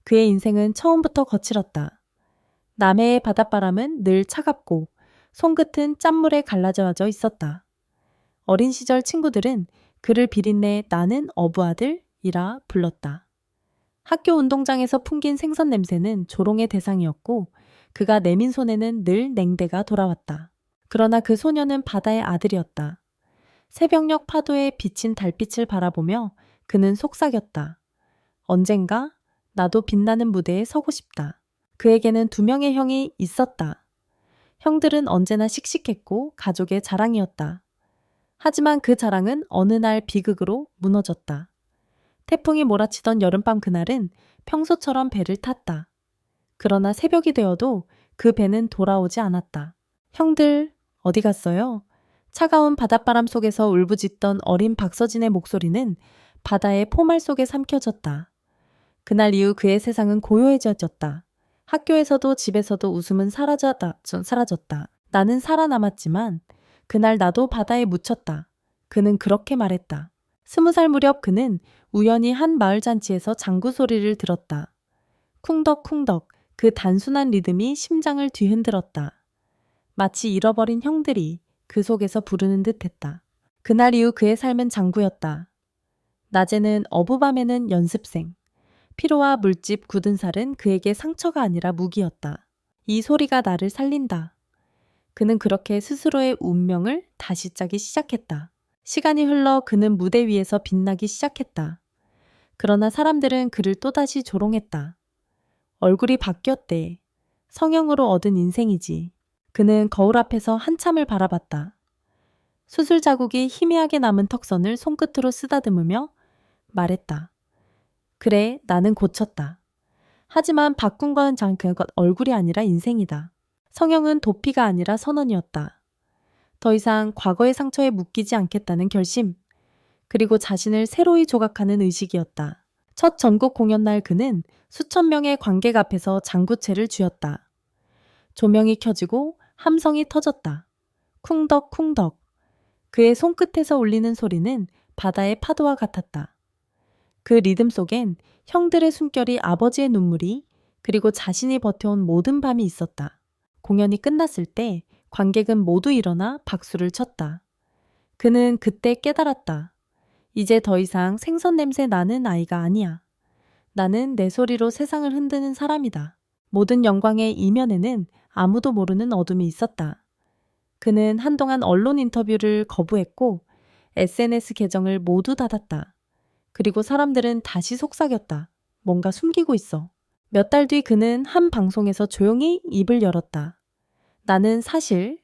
그의 인생은 처음부터 거칠었다. 남해의 바닷바람은 늘 차갑고 손끝은 짠물에 갈라져 있었다. 어린 시절 친구들은 그를 비린내 나는 어부아들이라 불렀다. 학교 운동장에서 풍긴 생선 냄새는 조롱의 대상이었고 그가 내민 손에는 늘 냉대가 돌아왔다. 그러나 그 소녀는 바다의 아들이었다. 새벽녘 파도에 비친 달빛을 바라보며 그는 속삭였다. 언젠가 나도 빛나는 무대에 서고 싶다. 그에게는 2명의 형이 있었다. 형들은 언제나 씩씩했고 가족의 자랑이었다. 하지만 그 자랑은 어느 날 비극으로 무너졌다. 태풍이 몰아치던 여름밤 그날은 평소처럼 배를 탔다. 그러나 새벽이 되어도 그 배는 돌아오지 않았다. 형들, 어디 갔어요? 차가운 바닷바람 속에서 울부짖던 어린 박서진의 목소리는 바다의 포말 속에 삼켜졌다. 그날 이후 그의 세상은 고요해졌다. 학교에서도 집에서도 웃음은 사라졌다. 나는 살아남았지만 그날 나도 바다에 묻혔다. 그는 그렇게 말했다. 20살 무렵 그는 우연히 한 마을 잔치에서 장구 소리를 들었다. 쿵덕쿵덕 그 단순한 리듬이 심장을 뒤흔들었다. 마치 잃어버린 형들이 그 속에서 부르는 듯했다. 그날 이후 그의 삶은 장구였다. 낮에는 어부, 밤에는 연습생. 피로와 물집 굳은 살은 그에게 상처가 아니라 무기였다. 이 소리가 나를 살린다. 그는 그렇게 스스로의 운명을 다시 짜기 시작했다. 시간이 흘러 그는 무대 위에서 빛나기 시작했다. 그러나 사람들은 그를 또다시 조롱했다. 얼굴이 바뀌었대. 성형으로 얻은 인생이지. 그는 거울 앞에서 한참을 바라봤다. 수술 자국이 희미하게 남은 턱선을 손끝으로 쓰다듬으며 말했다. 그래, 나는 고쳤다. 하지만 바꾼 건 그것 얼굴이 아니라 인생이다. 성형은 도피가 아니라 선언이었다. 더 이상 과거의 상처에 묶이지 않겠다는 결심, 그리고 자신을 새로이 조각하는 의식이었다. 첫 전국 공연 날 그는 수천 명의 관객 앞에서 장구채를 쥐었다. 조명이 켜지고 함성이 터졌다. 쿵덕쿵덕. 그의 손끝에서 울리는 소리는 바다의 파도와 같았다. 그 리듬 속엔 형들의 숨결이, 아버지의 눈물이, 그리고 자신이 버텨온 모든 밤이 있었다. 공연이 끝났을 때 관객은 모두 일어나 박수를 쳤다. 그는 그때 깨달았다. 이제 더 이상 생선 냄새 나는 아이가 아니야. 나는 내 소리로 세상을 흔드는 사람이다. 모든 영광의 이면에는 아무도 모르는 어둠이 있었다. 그는 한동안 언론 인터뷰를 거부했고 SNS 계정을 모두 닫았다. 그리고 사람들은 다시 속삭였다. 뭔가 숨기고 있어. 몇 달 뒤 그는 한 방송에서 조용히 입을 열었다. 나는 사실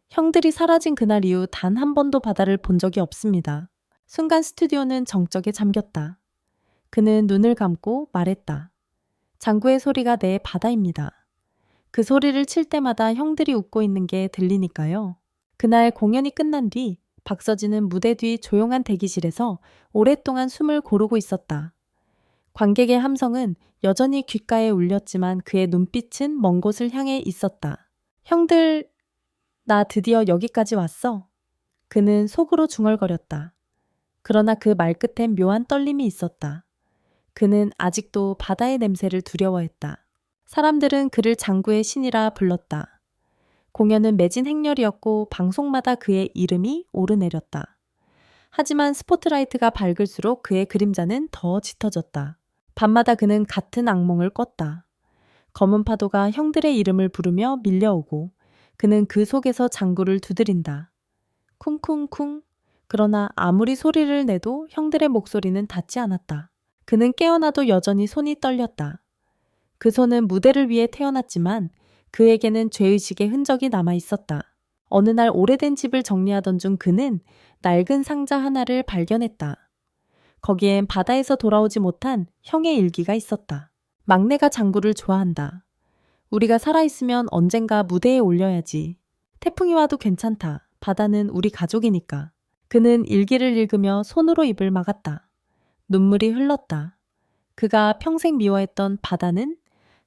형들이 사라진 그날 이후 단 한 번도 바다를 본 적이 없습니다. 순간 스튜디오는 정적에 잠겼다. 그는 눈을 감고 말했다. 장구의 소리가 내 바다입니다. 그 소리를 칠 때마다 형들이 웃고 있는 게 들리니까요. 그날 공연이 끝난 뒤 박서진은 무대 뒤 조용한 대기실에서 오랫동안 숨을 고르고 있었다. 관객의 함성은 여전히 귓가에 울렸지만 그의 눈빛은 먼 곳을 향해 있었다. 형들, 나 드디어 여기까지 왔어. 그는 속으로 중얼거렸다. 그러나 그 말끝엔 묘한 떨림이 있었다. 그는 아직도 바다의 냄새를 두려워했다. 사람들은 그를 장구의 신이라 불렀다. 공연은 매진 행렬이었고 방송마다 그의 이름이 오르내렸다. 하지만 스포트라이트가 밝을수록 그의 그림자는 더 짙어졌다. 밤마다 그는 같은 악몽을 꿨다. 검은 파도가 형들의 이름을 부르며 밀려오고 그는 그 속에서 장구를 두드린다. 쿵쿵쿵. 그러나 아무리 소리를 내도 형들의 목소리는 닿지 않았다. 그는 깨어나도 여전히 손이 떨렸다. 그 손은 무대를 위해 태어났지만 그에게는 죄의식의 흔적이 남아 있었다. 어느 날 오래된 집을 정리하던 중 그는 낡은 상자 하나를 발견했다. 거기엔 바다에서 돌아오지 못한 형의 일기가 있었다. 막내가 장구를 좋아한다. 우리가 살아있으면 언젠가 무대에 올려야지. 태풍이 와도 괜찮다. 바다는 우리 가족이니까. 그는 일기를 읽으며 손으로 입을 막았다. 눈물이 흘렀다. 그가 평생 미워했던 바다는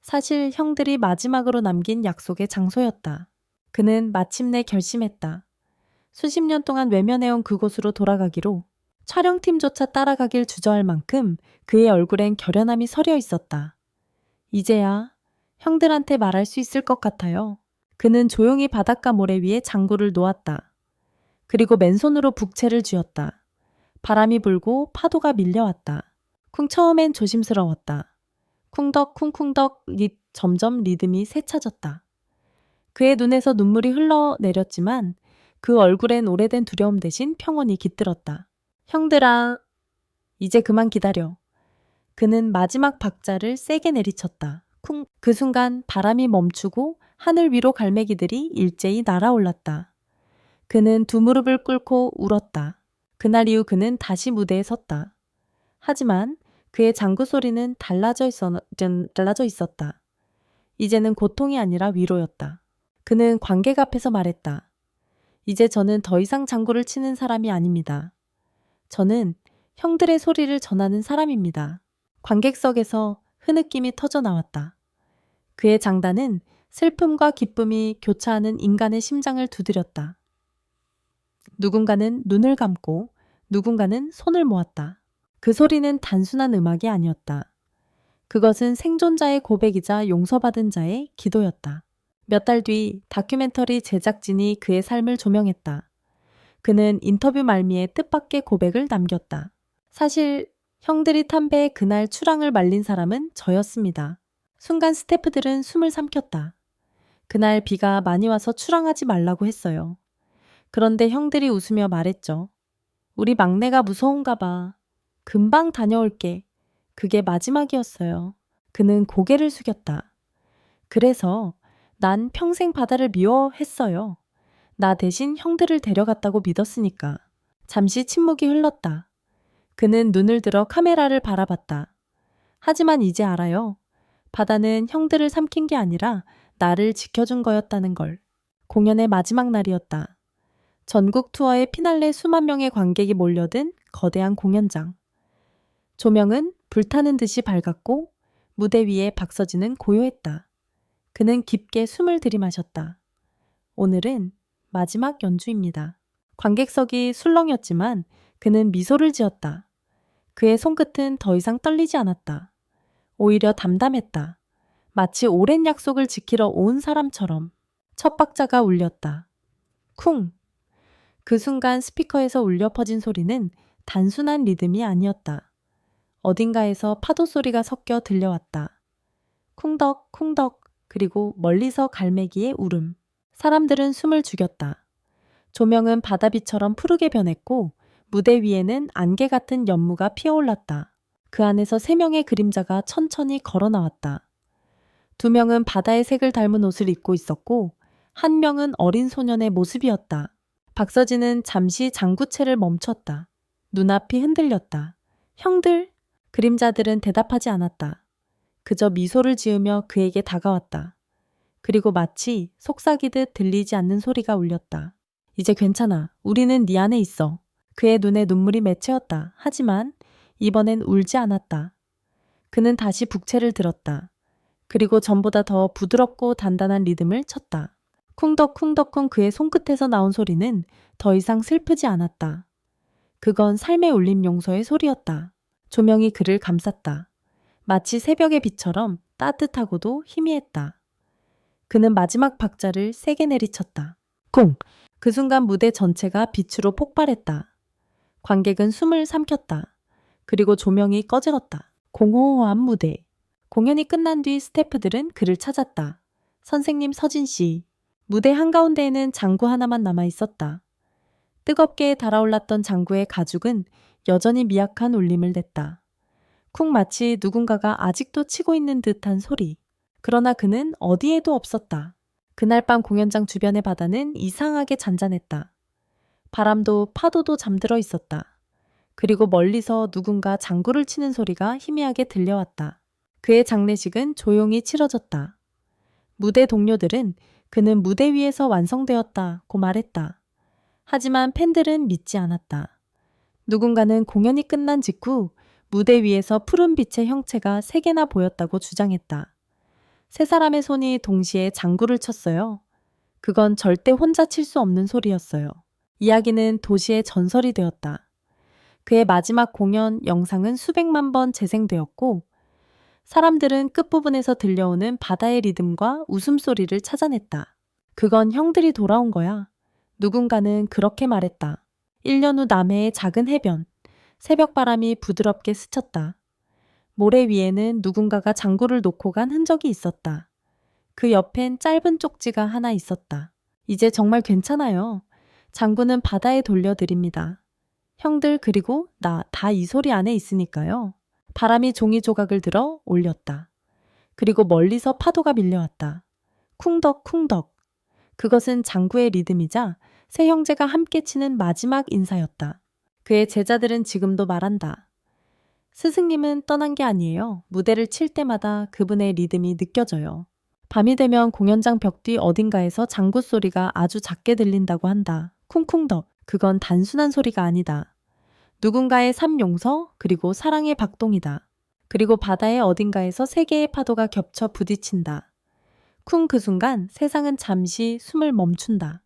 사실 형들이 마지막으로 남긴 약속의 장소였다. 그는 마침내 결심했다. 수십 년 동안 외면해온 그곳으로 돌아가기로. 촬영팀조차 따라가길 주저할 만큼 그의 얼굴엔 결연함이 서려 있었다. 이제야 형들한테 말할 수 있을 것 같아요. 그는 조용히 바닷가 모래 위에 장구를 놓았다. 그리고 맨손으로 북채를 쥐었다. 바람이 불고 파도가 밀려왔다. 쿵 처음엔 조심스러웠다. 쿵덕 쿵쿵덕 점점 리듬이 세차졌다. 그의 눈에서 눈물이 흘러내렸지만 그 얼굴엔 오래된 두려움 대신 평온이 깃들었다. 형들아, 이제 그만 기다려. 그는 마지막 박자를 세게 내리쳤다. 쿵! 그 순간 바람이 멈추고 하늘 위로 갈매기들이 일제히 날아올랐다. 그는 두 무릎을 꿇고 울었다. 그날 이후 그는 다시 무대에 섰다. 하지만 그의 장구 소리는 달라져 있었다. 이제는 고통이 아니라 위로였다. 그는 관객 앞에서 말했다. 이제 저는 더 이상 장구를 치는 사람이 아닙니다. 저는 형들의 소리를 전하는 사람입니다. 관객석에서 흐느낌이 터져 나왔다. 그의 장단은 슬픔과 기쁨이 교차하는 인간의 심장을 두드렸다. 누군가는 눈을 감고 누군가는 손을 모았다. 그 소리는 단순한 음악이 아니었다. 그것은 생존자의 고백이자 용서받은 자의 기도였다. 몇 달 뒤 다큐멘터리 제작진이 그의 삶을 조명했다. 그는 인터뷰 말미에 뜻밖의 고백을 남겼다. 사실 형들이 탄 배에 그날 추랑을 말린 사람은 저였습니다. 순간 스태프들은 숨을 삼켰다. 그날 비가 많이 와서 추랑하지 말라고 했어요. 그런데 형들이 웃으며 말했죠. 우리 막내가 무서운가 봐. 금방 다녀올게. 그게 마지막이었어요. 그는 고개를 숙였다. 그래서 난 평생 바다를 미워했어요. 나 대신 형들을 데려갔다고 믿었으니까. 잠시 침묵이 흘렀다. 그는 눈을 들어 카메라를 바라봤다. 하지만 이제 알아요. 바다는 형들을 삼킨 게 아니라 나를 지켜준 거였다는 걸. 공연의 마지막 날이었다. 전국 투어의 피날레 수만 명의 관객이 몰려든 거대한 공연장. 조명은 불타는 듯이 밝았고 무대 위에 박서진은 고요했다. 그는 깊게 숨을 들이마셨다. 오늘은 마지막 연주입니다. 관객석이 술렁였지만 그는 미소를 지었다. 그의 손끝은 더 이상 떨리지 않았다. 오히려 담담했다. 마치 오랜 약속을 지키러 온 사람처럼. 첫 박자가 울렸다. 쿵! 그 순간 스피커에서 울려 퍼진 소리는 단순한 리듬이 아니었다. 어딘가에서 파도 소리가 섞여 들려왔다. 쿵덕 쿵덕 그리고 멀리서 갈매기의 울음. 사람들은 숨을 죽였다. 조명은 바다빛처럼 푸르게 변했고 무대 위에는 안개 같은 연무가 피어올랐다. 그 안에서 3명의 그림자가 천천히 걸어 나왔다. 2명은 바다의 색을 닮은 옷을 입고 있었고 1명은 어린 소년의 모습이었다. 박서진은 잠시 장구채를 멈췄다. 눈앞이 흔들렸다. 형들? 그림자들은 대답하지 않았다. 그저 미소를 지으며 그에게 다가왔다. 그리고 마치 속삭이듯 들리지 않는 소리가 울렸다. 이제 괜찮아. 우리는 네 안에 있어. 그의 눈에 눈물이 맺혀었다. 하지만 이번엔 울지 않았다. 그는 다시 북채를 들었다. 그리고 전보다 더 부드럽고 단단한 리듬을 쳤다. 쿵덕쿵덕쿵 그의 손끝에서 나온 소리는 더 이상 슬프지 않았다. 그건 삶의 울림 용서의 소리였다. 조명이 그를 감쌌다. 마치 새벽의 빛처럼 따뜻하고도 희미했다. 그는 마지막 박자를 세게 내리쳤다. 쿵! 그 순간 무대 전체가 빛으로 폭발했다. 관객은 숨을 삼켰다. 그리고 조명이 꺼졌다. 공허한 무대. 공연이 끝난 뒤 스태프들은 그를 찾았다. 선생님 서진 씨. 무대 한가운데에는 장구 하나만 남아 있었다. 뜨겁게 달아올랐던 장구의 가죽은 여전히 미약한 울림을 냈다. 쿵 마치 누군가가 아직도 치고 있는 듯한 소리. 그러나 그는 어디에도 없었다. 그날 밤 공연장 주변의 바다는 이상하게 잔잔했다. 바람도 파도도 잠들어 있었다. 그리고 멀리서 누군가 장구를 치는 소리가 희미하게 들려왔다. 그의 장례식은 조용히 치러졌다. 무대 동료들은 그는 무대 위에서 완성되었다고 말했다. 하지만 팬들은 믿지 않았다. 누군가는 공연이 끝난 직후 무대 위에서 푸른 빛의 형체가 3개나 보였다고 주장했다. 3사람의 손이 동시에 장구를 쳤어요. 그건 절대 혼자 칠 수 없는 소리였어요. 이야기는 도시의 전설이 되었다. 그의 마지막 공연 영상은 수백만 번 재생되었고 사람들은 끝부분에서 들려오는 바다의 리듬과 웃음소리를 찾아냈다. 그건 형들이 돌아온 거야. 누군가는 그렇게 말했다. 1년 후 남해의 작은 해변. 새벽바람이 부드럽게 스쳤다. 모래 위에는 누군가가 장구를 놓고 간 흔적이 있었다. 그 옆엔 짧은 쪽지가 하나 있었다. 이제 정말 괜찮아요. 장구는 바다에 돌려드립니다. 형들 그리고 나 다 이 소리 안에 있으니까요. 바람이 종이 조각을 들어 올렸다. 그리고 멀리서 파도가 밀려왔다. 쿵덕쿵덕. 그것은 장구의 리듬이자 세 형제가 함께 치는 마지막 인사였다. 그의 제자들은 지금도 말한다. 스승님은 떠난 게 아니에요. 무대를 칠 때마다 그분의 리듬이 느껴져요. 밤이 되면 공연장 벽 뒤 어딘가에서 장구 소리가 아주 작게 들린다고 한다. 쿵쿵덕. 그건 단순한 소리가 아니다. 누군가의 삶 용서 그리고 사랑의 박동이다. 그리고 바다의 어딘가에서 세 개의 파도가 겹쳐 부딪힌다. 쿵 그 순간 세상은 잠시 숨을 멈춘다.